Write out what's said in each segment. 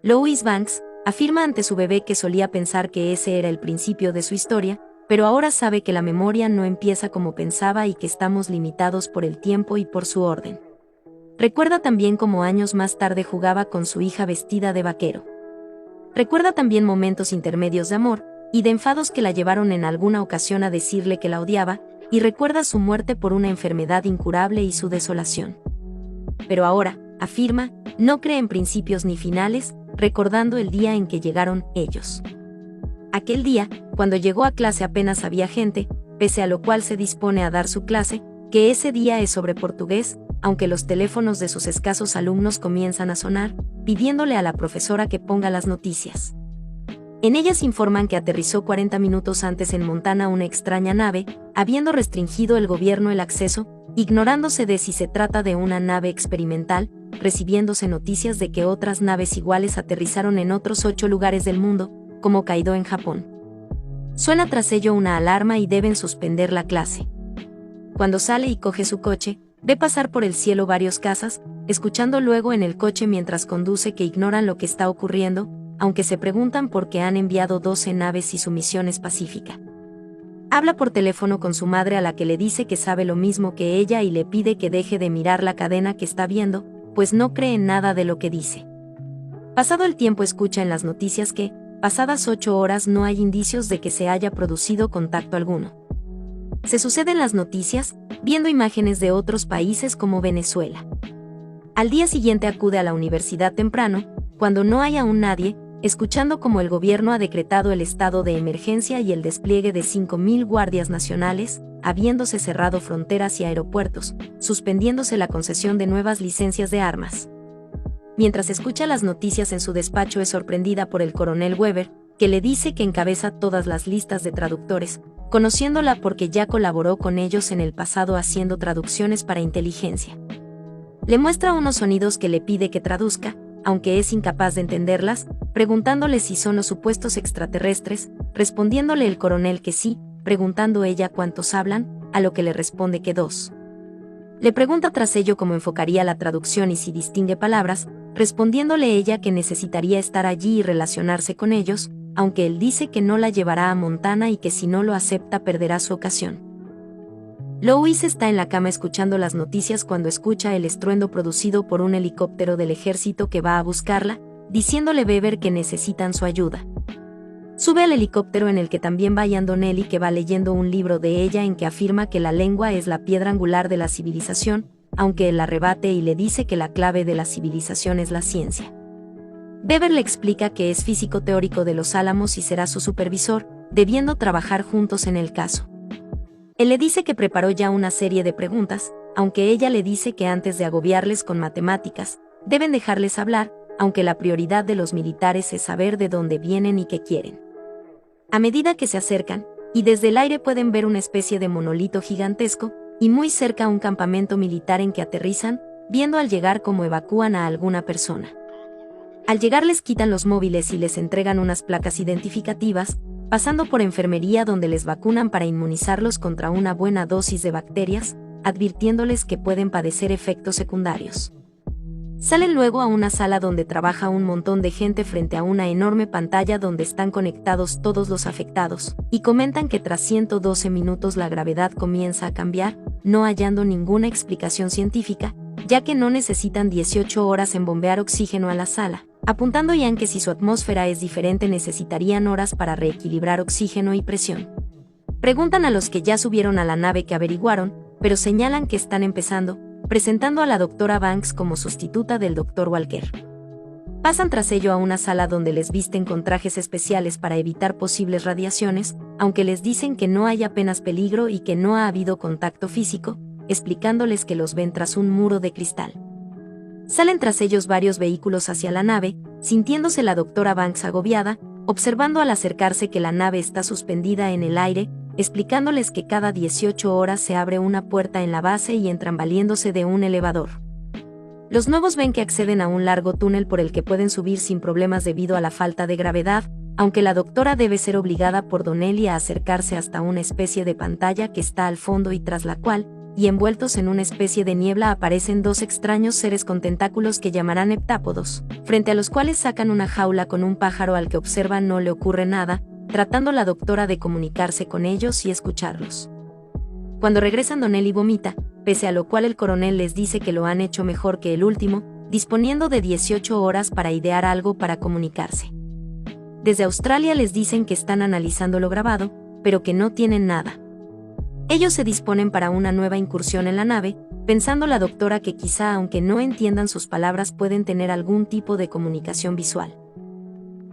Louise Banks afirma ante su bebé que solía pensar que ese era el principio de su historia, pero ahora sabe que la memoria no empieza como pensaba y que estamos limitados por el tiempo y por su orden. Recuerda también cómo años más tarde jugaba con su hija vestida de vaquero. Recuerda también momentos intermedios de amor y de enfados que la llevaron en alguna ocasión a decirle que la odiaba, y recuerda su muerte por una enfermedad incurable y su desolación. Pero ahora, afirma, no cree en principios ni finales, recordando el día en que llegaron ellos. Aquel día, cuando llegó a clase apenas había gente, pese a lo cual se dispone a dar su clase, que ese día es sobre portugués, aunque los teléfonos de sus escasos alumnos comienzan a sonar, pidiéndole a la profesora que ponga las noticias. En ellas informan que aterrizó 40 minutos antes en Montana una extraña nave, habiendo restringido el gobierno el acceso, ignorándose de si se trata de una nave experimental, recibiéndose noticias de que otras naves iguales aterrizaron en otros 8 lugares del mundo, como Kaido en Japón. Suena tras ello una alarma y deben suspender la clase. Cuando sale y coge su coche, ve pasar por el cielo varios cazas, escuchando luego en el coche mientras conduce que ignoran lo que está ocurriendo, aunque se preguntan por qué han enviado 12 naves y su misión es pacífica. Habla por teléfono con su madre a la que le dice que sabe lo mismo que ella y le pide que deje de mirar la cadena que está viendo, pues no cree en nada de lo que dice. Pasado el tiempo escucha en las noticias que, pasadas 8 horas no hay indicios de que se haya producido contacto alguno. Se suceden las noticias, viendo imágenes de otros países como Venezuela. Al día siguiente acude a la universidad temprano, cuando no hay aún nadie, escuchando cómo el gobierno ha decretado el estado de emergencia y el despliegue de 5.000 guardias nacionales, habiéndose cerrado fronteras y aeropuertos, suspendiéndose la concesión de nuevas licencias de armas. Mientras escucha las noticias en su despacho es sorprendida por el coronel Weber, que le dice que encabeza todas las listas de traductores, conociéndola porque ya colaboró con ellos en el pasado haciendo traducciones para inteligencia. Le muestra unos sonidos que le pide que traduzca, aunque es incapaz de entenderlas, preguntándole si son los supuestos extraterrestres, respondiéndole el coronel que sí, preguntando ella cuántos hablan, a lo que le responde que 2. Le pregunta tras ello cómo enfocaría la traducción y si distingue palabras, respondiéndole ella que necesitaría estar allí y relacionarse con ellos, aunque él dice que no la llevará a Montana y que si no lo acepta perderá su ocasión. Louise está en la cama escuchando las noticias cuando escucha el estruendo producido por un helicóptero del ejército que va a buscarla, diciéndole Weber que necesitan su ayuda. Sube al helicóptero en el que también va Ian Donnelly, que va leyendo un libro de ella en que afirma que la lengua es la piedra angular de la civilización, aunque él la rebate y le dice que la clave de la civilización es la ciencia. Weber le explica que es físico teórico de Los Álamos y será su supervisor, debiendo trabajar juntos en el caso. Él le dice que preparó ya una serie de preguntas, aunque ella le dice que antes de agobiarles con matemáticas, deben dejarles hablar, aunque la prioridad de los militares es saber de dónde vienen y qué quieren. A medida que se acercan, y desde el aire pueden ver una especie de monolito gigantesco, y muy cerca un campamento militar en que aterrizan, viendo al llegar cómo evacúan a alguna persona. Al llegar les quitan los móviles y les entregan unas placas identificativas, pasando por enfermería donde les vacunan para inmunizarlos contra una buena dosis de bacterias, advirtiéndoles que pueden padecer efectos secundarios. Salen luego a una sala donde trabaja un montón de gente frente a una enorme pantalla donde están conectados todos los afectados, y comentan que tras 112 minutos la gravedad comienza a cambiar, no hallando ninguna explicación científica, ya que no necesitan 18 horas en bombear oxígeno a la sala, apuntando Ian que si su atmósfera es diferente necesitarían horas para reequilibrar oxígeno y presión. Preguntan a los que ya subieron a la nave que averiguaron, pero señalan que están empezando, presentando a la doctora Banks como sustituta del Dr. Walker. Pasan tras ello a una sala donde les visten con trajes especiales para evitar posibles radiaciones, aunque les dicen que no hay apenas peligro y que no ha habido contacto físico, explicándoles que los ven tras un muro de cristal. Salen tras ellos varios vehículos hacia la nave, sintiéndose la doctora Banks agobiada, observando al acercarse que la nave está suspendida en el aire, explicándoles que cada 18 horas se abre una puerta en la base y entran valiéndose de un elevador. Los nuevos ven que acceden a un largo túnel por el que pueden subir sin problemas debido a la falta de gravedad, aunque la doctora debe ser obligada por Donnelly a acercarse hasta una especie de pantalla que está al fondo y tras la cual, y envueltos en una especie de niebla aparecen dos extraños seres con tentáculos que llamarán heptápodos, frente a los cuales sacan una jaula con un pájaro al que observan no le ocurre nada, tratando la doctora de comunicarse con ellos y escucharlos. Cuando regresan Donnelly vomita, pese a lo cual el coronel les dice que lo han hecho mejor que el último, disponiendo de 18 horas para idear algo para comunicarse. Desde Australia les dicen que están analizando lo grabado, pero que no tienen nada. Ellos se disponen para una nueva incursión en la nave, pensando la doctora que quizá aunque no entiendan sus palabras pueden tener algún tipo de comunicación visual.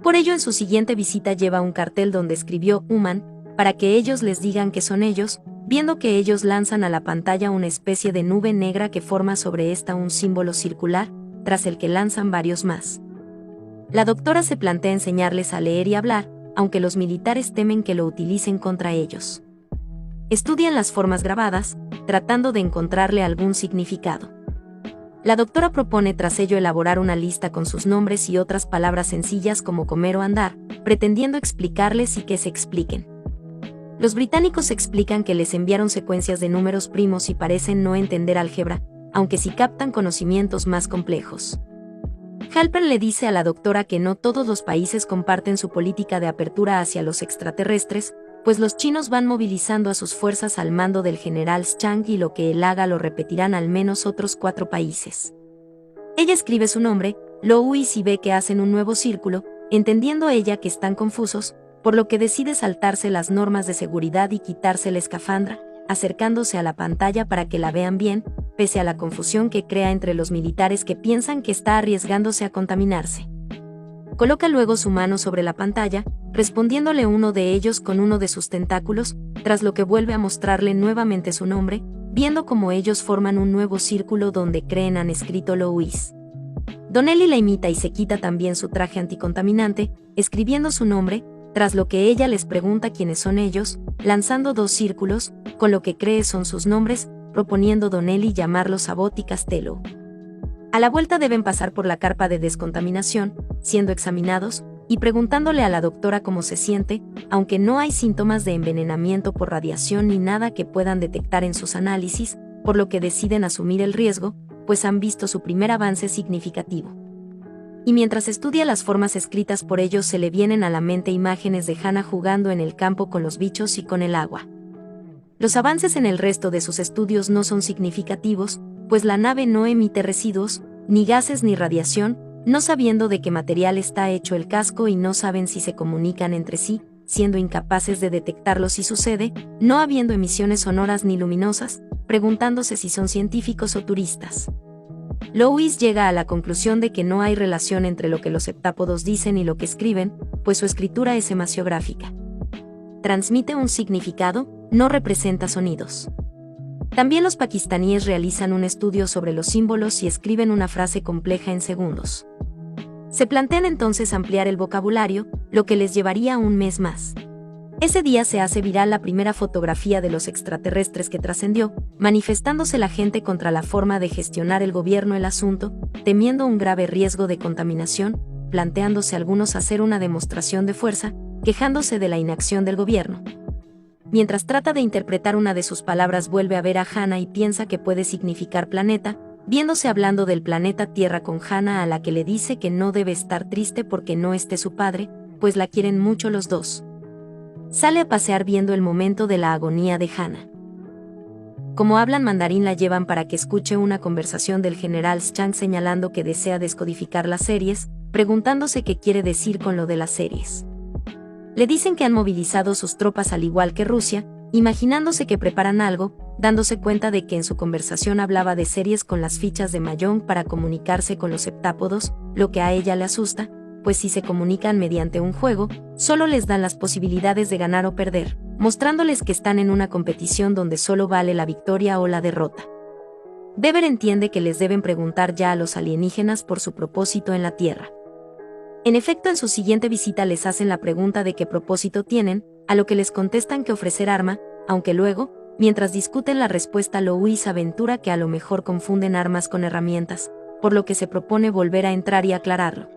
Por ello en su siguiente visita lleva un cartel donde escribió Human, para que ellos les digan que son ellos, viendo que ellos lanzan a la pantalla una especie de nube negra que forma sobre esta un símbolo circular, tras el que lanzan varios más. La doctora se plantea enseñarles a leer y hablar, aunque los militares temen que lo utilicen contra ellos. Estudian las formas grabadas, tratando de encontrarle algún significado. La doctora propone tras ello elaborar una lista con sus nombres y otras palabras sencillas como comer o andar, pretendiendo explicarles y que se expliquen. Los británicos explican que les enviaron secuencias de números primos y parecen no entender álgebra, aunque sí captan conocimientos más complejos. Halpern le dice a la doctora que no todos los países comparten su política de apertura hacia los extraterrestres, pues los chinos van movilizando a sus fuerzas al mando del general Chang y lo que él haga lo repetirán al menos otros 4 países. Ella escribe su nombre, Louis, y ve que hacen un nuevo círculo, entendiendo ella que están confusos, por lo que decide saltarse las normas de seguridad y quitarse la escafandra, acercándose a la pantalla para que la vean bien, pese a la confusión que crea entre los militares que piensan que está arriesgándose a contaminarse. Coloca luego su mano sobre la pantalla, respondiéndole uno de ellos con uno de sus tentáculos, tras lo que vuelve a mostrarle nuevamente su nombre, viendo cómo ellos forman un nuevo círculo donde creen han escrito Louis. Donnelly la imita y se quita también su traje anticontaminante, escribiendo su nombre, tras lo que ella les pregunta quiénes son ellos, lanzando 2 círculos, con lo que cree son sus nombres, proponiendo Donnelly llamarlos Abbott y Costello. A la vuelta deben pasar por la carpa de descontaminación, siendo examinados, y preguntándole a la doctora cómo se siente, aunque no hay síntomas de envenenamiento por radiación ni nada que puedan detectar en sus análisis, por lo que deciden asumir el riesgo, pues han visto su primer avance significativo. Y mientras estudia las formas escritas por ellos se le vienen a la mente imágenes de Hannah jugando en el campo con los bichos y con el agua. Los avances en el resto de sus estudios no son significativos, pues la nave no emite residuos, ni gases ni radiación, no sabiendo de qué material está hecho el casco y no saben si se comunican entre sí, siendo incapaces de detectarlo si sucede, no habiendo emisiones sonoras ni luminosas, preguntándose si son científicos o turistas. Louis llega a la conclusión de que no hay relación entre lo que los heptápodos dicen y lo que escriben, pues su escritura es semasiográfica. Transmite un significado, no representa sonidos. También los pakistaníes realizan un estudio sobre los símbolos y escriben una frase compleja en segundos. Se plantean entonces ampliar el vocabulario, lo que les llevaría un mes más. Ese día se hace viral la primera fotografía de los extraterrestres que trascendió, manifestándose la gente contra la forma de gestionar el gobierno el asunto, temiendo un grave riesgo de contaminación, planteándose algunos hacer una demostración de fuerza, quejándose de la inacción del gobierno. Mientras trata de interpretar una de sus palabras vuelve a ver a Hannah y piensa que puede significar planeta, viéndose hablando del planeta Tierra con Hannah a la que le dice que no debe estar triste porque no esté su padre, pues la quieren mucho los dos. Sale a pasear viendo el momento de la agonía de Hannah. Como hablan mandarín la llevan para que escuche una conversación del general Chang señalando que desea descodificar las series, preguntándose qué quiere decir con lo de las series. Le dicen que han movilizado sus tropas al igual que Rusia, imaginándose que preparan algo, dándose cuenta de que en su conversación hablaba de series con las fichas de Mahjong para comunicarse con los heptápodos, lo que a ella le asusta, pues si se comunican mediante un juego, solo les dan las posibilidades de ganar o perder, mostrándoles que están en una competición donde solo vale la victoria o la derrota. Bever entiende que les deben preguntar ya a los alienígenas por su propósito en la Tierra. En efecto, en su siguiente visita les hacen la pregunta de qué propósito tienen, a lo que les contestan que ofrecer arma, aunque luego, mientras discuten la respuesta Louis aventura que a lo mejor confunden armas con herramientas, por lo que se propone volver a entrar y aclararlo.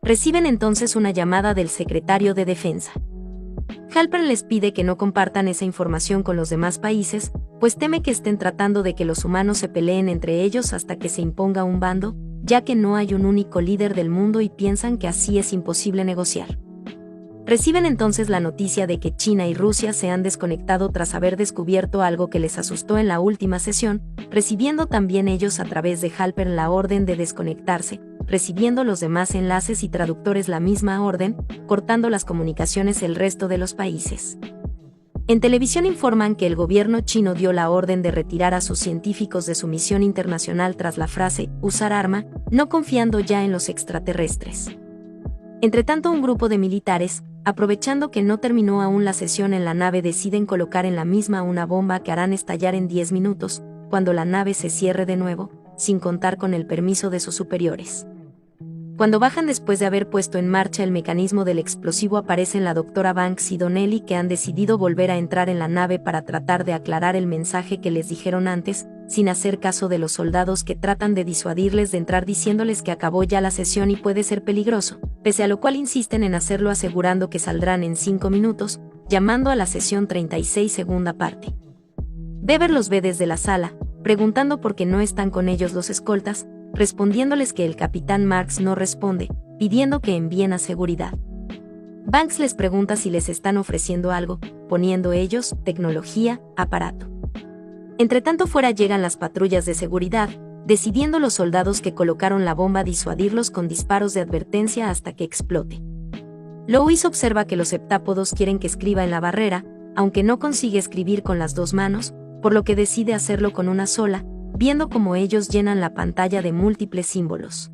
Reciben entonces una llamada del secretario de Defensa. Halpern les pide que no compartan esa información con los demás países, pues teme que estén tratando de que los humanos se peleen entre ellos hasta que se imponga un bando, ya que no hay un único líder del mundo y piensan que así es imposible negociar. Reciben entonces la noticia de que China y Rusia se han desconectado tras haber descubierto algo que les asustó en la última sesión, recibiendo también ellos a través de Halpern la orden de desconectarse, recibiendo los demás enlaces y traductores la misma orden, cortando las comunicaciones el resto de los países. En televisión informan que el gobierno chino dio la orden de retirar a sus científicos de su misión internacional tras la frase «usar arma», no confiando ya en los extraterrestres. Entretanto, un grupo de militares, aprovechando que no terminó aún la sesión en la nave, deciden colocar en la misma una bomba que harán estallar en 10 minutos, cuando la nave se cierre de nuevo, sin contar con el permiso de sus superiores. Cuando bajan después de haber puesto en marcha el mecanismo del explosivo, aparecen la doctora Banks y Donnelly, que han decidido volver a entrar en la nave para tratar de aclarar el mensaje que les dijeron antes, sin hacer caso de los soldados que tratan de disuadirles de entrar diciéndoles que acabó ya la sesión y puede ser peligroso, pese a lo cual insisten en hacerlo asegurando que saldrán en 5 minutos, llamando a la sesión 36 segunda parte. Bever los ve desde la sala, preguntando por qué no están con ellos los escoltas, respondiéndoles que el capitán Marks no responde, pidiendo que envíen a seguridad. Banks les pregunta si les están ofreciendo algo, poniendo ellos tecnología, aparato. Entretanto, fuera llegan las patrullas de seguridad, decidiendo los soldados que colocaron la bomba disuadirlos con disparos de advertencia hasta que explote. Lois observa que los heptápodos quieren que escriba en la barrera, aunque no consigue escribir con las 2 manos, por lo que decide hacerlo con una sola, viendo cómo ellos llenan la pantalla de múltiples símbolos.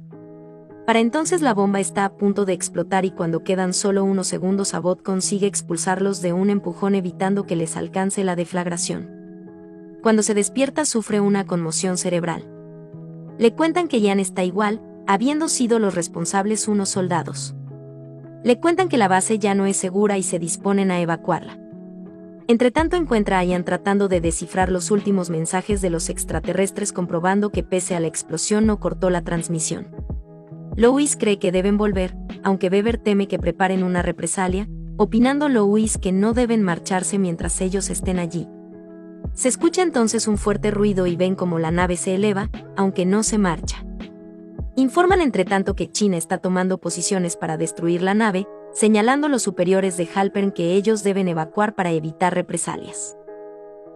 Para entonces la bomba está a punto de explotar y cuando quedan solo unos segundos, Abbott consigue expulsarlos de un empujón evitando que les alcance la deflagración. Cuando se despierta sufre una conmoción cerebral. Le cuentan que Ian está igual, habiendo sido los responsables unos soldados. Le cuentan que la base ya no es segura y se disponen a evacuarla. Entretanto encuentra a Ian tratando de descifrar los últimos mensajes de los extraterrestres, comprobando que pese a la explosión no cortó la transmisión. Lois cree que deben volver, aunque Bever teme que preparen una represalia, opinando Lois que no deben marcharse mientras ellos estén allí. Se escucha entonces un fuerte ruido y ven como la nave se eleva, aunque no se marcha. Informan entretanto que China está tomando posiciones para destruir la nave, señalando los superiores de Halpern que ellos deben evacuar para evitar represalias.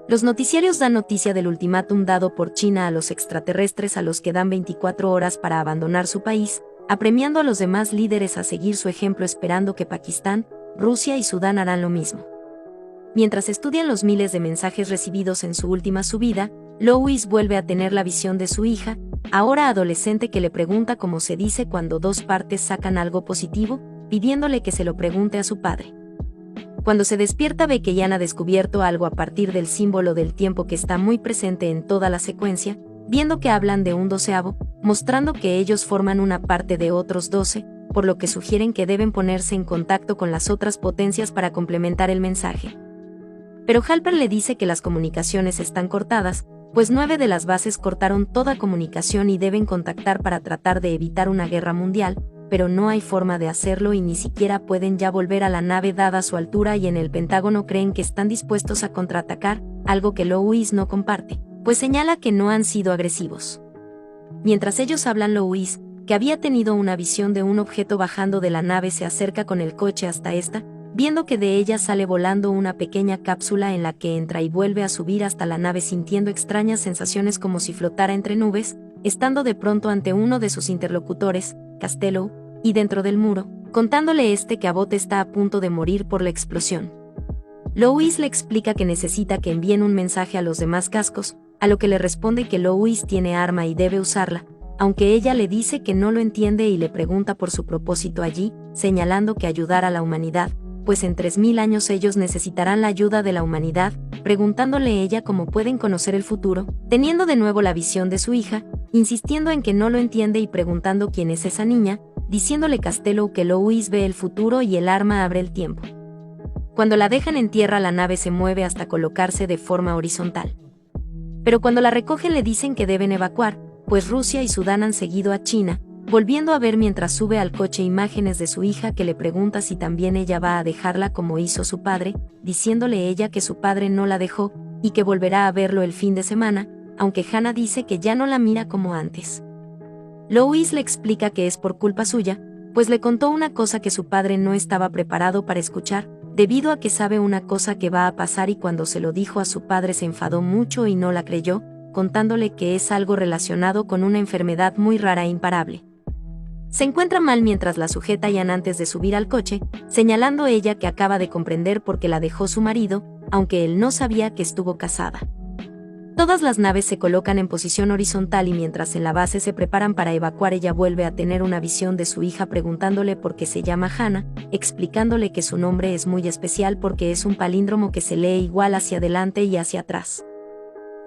Los noticiarios dan noticia del ultimátum dado por China a los extraterrestres, a los que dan 24 horas para abandonar su país, apremiando a los demás líderes a seguir su ejemplo, esperando que Pakistán, Rusia y Sudán harán lo mismo. Mientras estudian los miles de mensajes recibidos en su última subida, Lois vuelve a tener la visión de su hija, ahora adolescente, que le pregunta cómo se dice cuando 2 partes sacan algo positivo, pidiéndole que se lo pregunte a su padre. Cuando se despierta ve que Ian ha descubierto algo a partir del símbolo del tiempo que está muy presente en toda la secuencia, viendo que hablan de un 12avo, mostrando que ellos forman una parte de otros 12, por lo que sugieren que deben ponerse en contacto con las otras potencias para complementar el mensaje. Pero Halpern le dice que las comunicaciones están cortadas, pues 9 de las bases cortaron toda comunicación y deben contactar para tratar de evitar una guerra mundial, pero no hay forma de hacerlo y ni siquiera pueden ya volver a la nave dada su altura, y en el Pentágono creen que están dispuestos a contraatacar, algo que Lois no comparte, pues señala que no han sido agresivos. Mientras ellos hablan, Lois, que había tenido una visión de un objeto bajando de la nave, se acerca con el coche hasta esta, viendo que de ella sale volando una pequeña cápsula en la que entra y vuelve a subir hasta la nave, sintiendo extrañas sensaciones como si flotara entre nubes, estando de pronto ante uno de sus interlocutores, Castello, y dentro del muro, contándole que Abbott está a punto de morir por la explosión. Lois le explica que necesita que envíen un mensaje a los demás cascos, a lo que le responde que Lois tiene arma y debe usarla, aunque ella le dice que no lo entiende y le pregunta por su propósito allí, señalando que ayudar a la humanidad, pues en 3000 años ellos necesitarán la ayuda de la humanidad, preguntándole ella cómo pueden conocer el futuro, teniendo de nuevo la visión de su hija, insistiendo en que no lo entiende y preguntando quién es esa niña, diciéndole Castello que Lois ve el futuro y el arma abre el tiempo. Cuando la dejan en tierra, la nave se mueve hasta colocarse de forma horizontal. Pero cuando la recogen le dicen que deben evacuar, pues Rusia y Sudán han seguido a China, volviendo a ver mientras sube al coche imágenes de su hija, que le pregunta si también ella va a dejarla como hizo su padre, diciéndole ella que su padre no la dejó, y que volverá a verlo el fin de semana, aunque Hannah dice que ya no la mira como antes. Lois le explica que es por culpa suya, pues le contó una cosa que su padre no estaba preparado para escuchar, debido a que sabe una cosa que va a pasar, y cuando se lo dijo a su padre se enfadó mucho y no la creyó, contándole que es algo relacionado con una enfermedad muy rara e imparable. Se encuentra mal mientras la sujeta Ian antes de subir al coche, señalando ella que acaba de comprender por qué la dejó su marido, aunque él no sabía que estuvo casada. Todas las naves se colocan en posición horizontal y mientras en la base se preparan para evacuar, ella vuelve a tener una visión de su hija preguntándole por qué se llama Hannah, explicándole que su nombre es muy especial porque es un palíndromo que se lee igual hacia adelante y hacia atrás.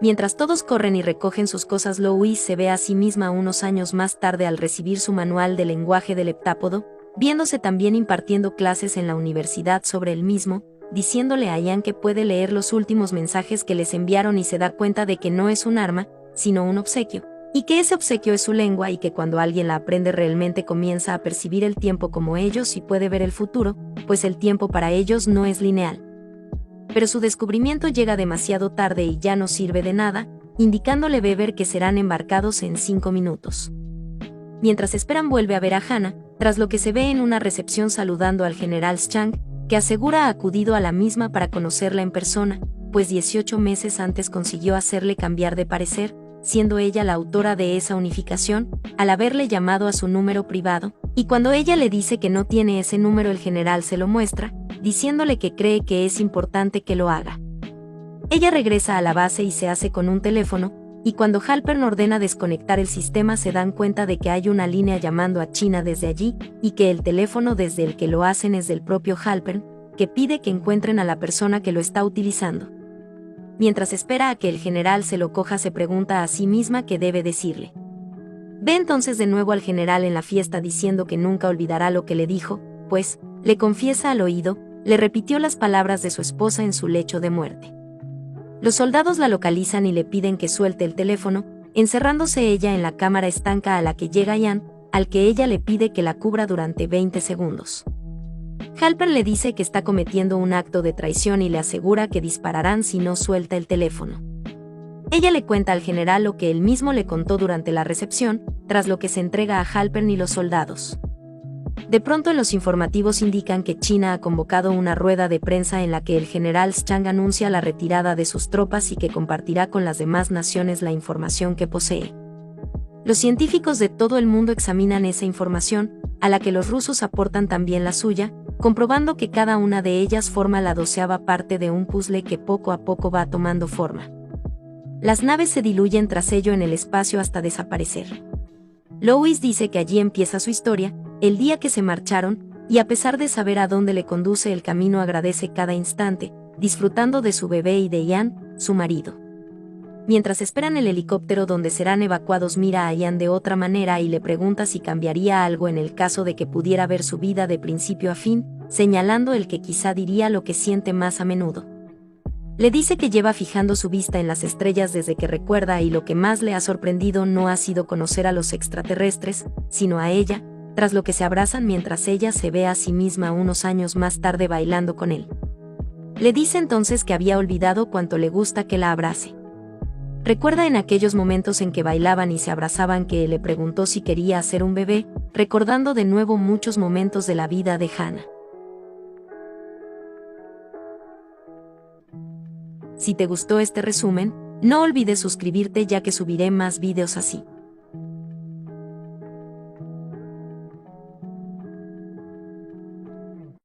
Mientras todos corren y recogen sus cosas, Lois se ve a sí misma unos años más tarde al recibir su manual de lenguaje del heptápodo, viéndose también impartiendo clases en la universidad sobre el mismo, diciéndole a Ian que puede leer los últimos mensajes que les enviaron y se da cuenta de que no es un arma, sino un obsequio, y que ese obsequio es su lengua y que cuando alguien la aprende realmente comienza a percibir el tiempo como ellos y puede ver el futuro, pues el tiempo para ellos no es lineal. Pero su descubrimiento llega demasiado tarde y ya no sirve de nada, indicándole Weber que serán embarcados en 5 minutos. Mientras esperan vuelve a ver a Hannah, tras lo que se ve en una recepción saludando al general Chang, que asegura ha acudido a la misma para conocerla en persona, pues 18 meses antes consiguió hacerle cambiar de parecer, siendo ella la autora de esa unificación, al haberle llamado a su número privado, y cuando ella le dice que no tiene ese número el general se lo muestra, diciéndole que cree que es importante que lo haga. Ella regresa a la base y se hace con un teléfono, y cuando Halpern ordena desconectar el sistema se dan cuenta de que hay una línea llamando a China desde allí, y que el teléfono desde el que lo hacen es del propio Halpern, que pide que encuentren a la persona que lo está utilizando. Mientras espera a que el general se lo coja se pregunta a sí misma qué debe decirle. Ve entonces de nuevo al general en la fiesta diciendo que nunca olvidará lo que le dijo, pues, le confiesa al oído, le repitió las palabras de su esposa en su lecho de muerte. Los soldados la localizan y le piden que suelte el teléfono, encerrándose ella en la cámara estanca a la que llega Ian, al que ella le pide que la cubra durante 20 segundos. Halpern le dice que está cometiendo un acto de traición y le asegura que dispararán si no suelta el teléfono. Ella le cuenta al general lo que él mismo le contó durante la recepción, tras lo que se entrega a Halpern y los soldados. De pronto en los informativos indican que China ha convocado una rueda de prensa en la que el general Chang anuncia la retirada de sus tropas y que compartirá con las demás naciones la información que posee. Los científicos de todo el mundo examinan esa información, a la que los rusos aportan también la suya, comprobando que cada una de ellas forma la 12ª parte de un puzzle que poco a poco va tomando forma. Las naves se diluyen tras ello en el espacio hasta desaparecer. Lois dice que allí empieza su historia, el día que se marcharon, y a pesar de saber a dónde le conduce el camino agradece cada instante, disfrutando de su bebé y de Ian, su marido. Mientras esperan el helicóptero donde serán evacuados mira a Ian de otra manera y le pregunta si cambiaría algo en el caso de que pudiera ver su vida de principio a fin, señalando el que quizá diría lo que siente más a menudo. Le dice que lleva fijando su vista en las estrellas desde que recuerda y lo que más le ha sorprendido no ha sido conocer a los extraterrestres, sino a ella, tras lo que se abrazan mientras ella se ve a sí misma unos años más tarde bailando con él. Le dice entonces que había olvidado cuánto le gusta que la abrace. Recuerda en aquellos momentos en que bailaban y se abrazaban que él le preguntó si quería hacer un bebé, recordando de nuevo muchos momentos de la vida de Hannah. Si te gustó este resumen, no olvides suscribirte ya que subiré más videos así.